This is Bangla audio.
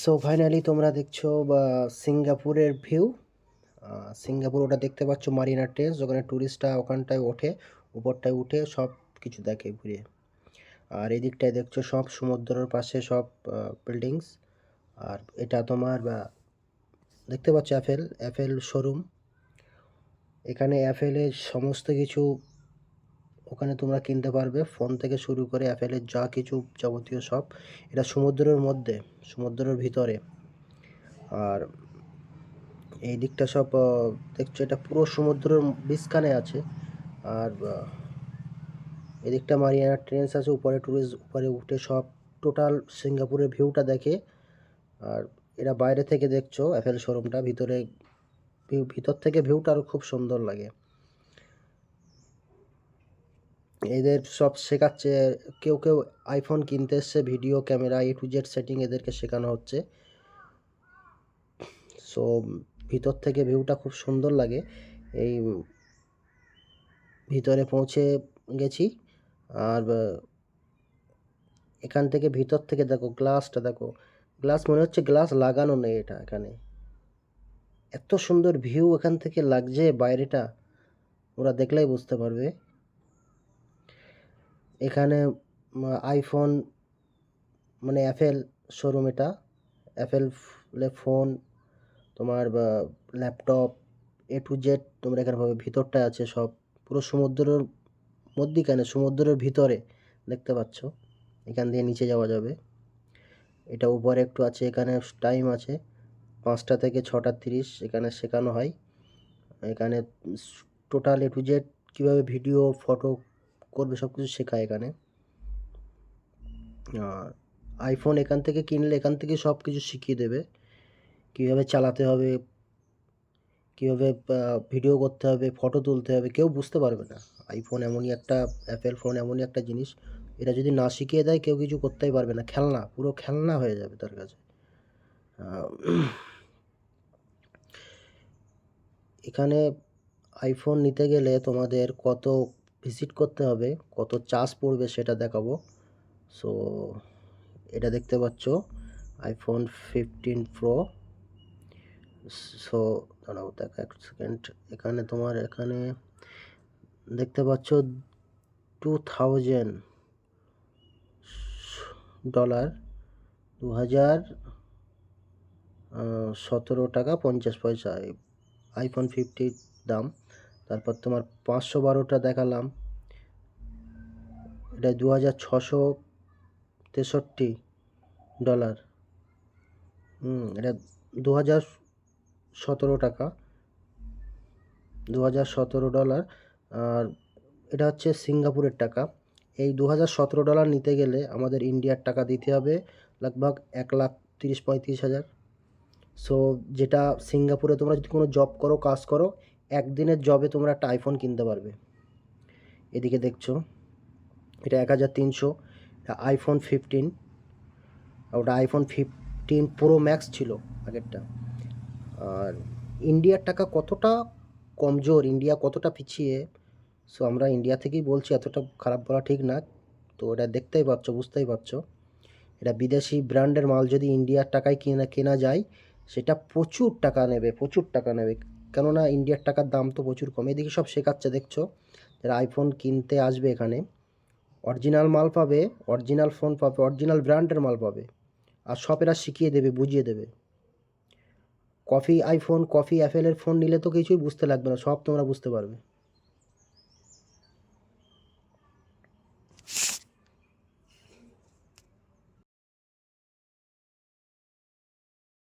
সো ফাইনালি তোমরা দেখছো বা সিঙ্গাপুরের ভিউ। সিঙ্গাপুর ওটা দেখতে পাচ্ছ, মারিনা ট্রেস, ওখানে ট্যুরিস্টরা ওখানটায় ওঠে, উপরটায় উঠে সব কিছু দেখে ঘুরে। আর এই দিকটায় দেখছো সব সমুদ্রের পাশে সব বিল্ডিংস। আর এটা তোমার দেখতে পাচ্ছ অ্যাপেল শোরুম। এখানে অ্যাপেলের সমস্ত কিছু ওখানে তোমরা কিনতে পারবে, ফোন থেকে শুরু করে অ্যাপেলের যা কিছু যাবতীয় সব। এটা সমুদ্রের মধ্যে, সমুদ্রের ভিতরে। আর এই দিকটা সব দেখছো, এটা পুরো সমুদ্রের মাঝখানে আছে। আর এদিকটা মারিয়ানা ট্রেন্স আছে, উপরে ট্যুরিস্ট উপরে উঠে সব টোটাল সিঙ্গাপুরের ভিউটা দেখে। আর এরা বাইরে থেকে দেখছো অ্যাপেল শোরুমটা, ভিতরে ভিতর থেকে ভিউটা আরও খুব সুন্দর লাগে। এদের সব শেখাচ্ছে, কেউ কেউ আইফোন কিনতে এসছে, video camera A to Z setting এদেরকে শেখানো হচ্ছে। সো ভিতর থেকে ভিউটা খুব সুন্দর লাগে। এই ভিতরে পৌঁছে গেছি। আর এখান থেকে ভিতর থেকে দেখো, গ্লাসটা দেখো, গ্লাস মনে হচ্ছে গ্লাস লাগানো নেই এটা এখানে। এত সুন্দর ভিউ এখান থেকে লাগছে বাইরেটা, ওরা দেখলেই বুঝতে পারবে। এখানে আইফোন মানে অ্যাপেল শোরুম, এটা অ্যাপেল ফোন তোমার বা ল্যাপটপ A to Z তোমরা এখানে পাবে। ভিতরটা আছে সব পুরো সমুদ্রের মধ্যিখানে, সমুদ্রের ভিতরে দেখতে পাচ্ছ। এখান দিয়ে নিচে যাওয়া যাবে। এটা উপরে একটু আছে, এখানে টাইম আছে 5টা থেকে 6টা 30 এখানে শেখানো হয়। এখানে টোটাল A to Z কীভাবে ভিডিও ফটো করবে সব কিছু শেখায় এখানে। আইফোন এখান থেকে কিনলে এখান থেকে সব কিছু শিখিয়ে দেবে, কীভাবে চালাতে হবে, কীভাবে ভিডিও করতে হবে, ফটো তুলতে হবে। কেউ বুঝতে পারবে না। আইফোন এমনই একটা, অ্যাপেল ফোন এমনই একটা জিনিস, এটা যদি না শিখিয়ে দেয় কেউ কিছু করতেই পারবে না। খেলনা, পুরো খেলনা হয়ে যাবে তার কাছে। এখানে আইফোন নিতে গেলে তোমাদের কত ভিজিট করতে হবে, কত চার্জ পড়বে সেটা দেখাবো। সো এটা দেখতে পাচ্ছ আইফোন 15 Pro। সো দাঁড়াও, দেখো এক সেকেন্ড। এখানে তোমার এখানে দেখতে পাচ্ছ $2000, $2017.50 আইফোন 50 দাম। তারপর তোমার 512টা দেখালাম, এটা $2663। এটা $2017, $2017। আর এটা হচ্ছে সিঙ্গাপুরের টাকা। এই $2017 নিতে গেলে আমাদের ইন্ডিয়ার টাকা দিতে হবে লগভগ 1,30,35,000। সো যেটা সিঙ্গাপুরে তোমরা যদি কোনো জব করো, কাজ করো, একদিনের জবে তোমরা একটা আইফোন কিনতে পারবে। এদিকে দেখছো এটা 1,300, এটা আইফোন 15। ওটা আইফোন 15 Pro Max ছিল আগেরটা। আর ইন্ডিয়ার টাকা কতটা কমজোর, ইন্ডিয়া কতটা পিছিয়ে, সো আমরা ইন্ডিয়া থেকেই বলছি, এতটা খারাপ বলা ঠিক না। তো এটা দেখতেই পাচ্ছ, বুঝতেই পারছো। এটা বিদেশি ব্র্যান্ডের মাল যদি ইন্ডিয়ার টাকায় কেনা যায়, সেটা প্রচুর টাকা নেবে, প্রচুর টাকা নেবে। কেননা ইন্ডিয়ার টাকার দাম তো প্রচুর কম। এদিকে সব শেখাচ্ছে দেখছো, যারা আইফোন কিনতে আসবে এখানে অরিজিনাল মাল পাবে, অরিজিনাল ফোন পাবে, অরিজিনাল ব্র্যান্ডের মাল পাবে। আর সব এরা শিখিয়ে দেবে, বুঝিয়ে দেবে। কপি আইফোন, কপি অ্যাপেলের ফোন নিলে তো কিছুই বুঝতে লাগবে না, সব তোমরা বুঝতে পারবে।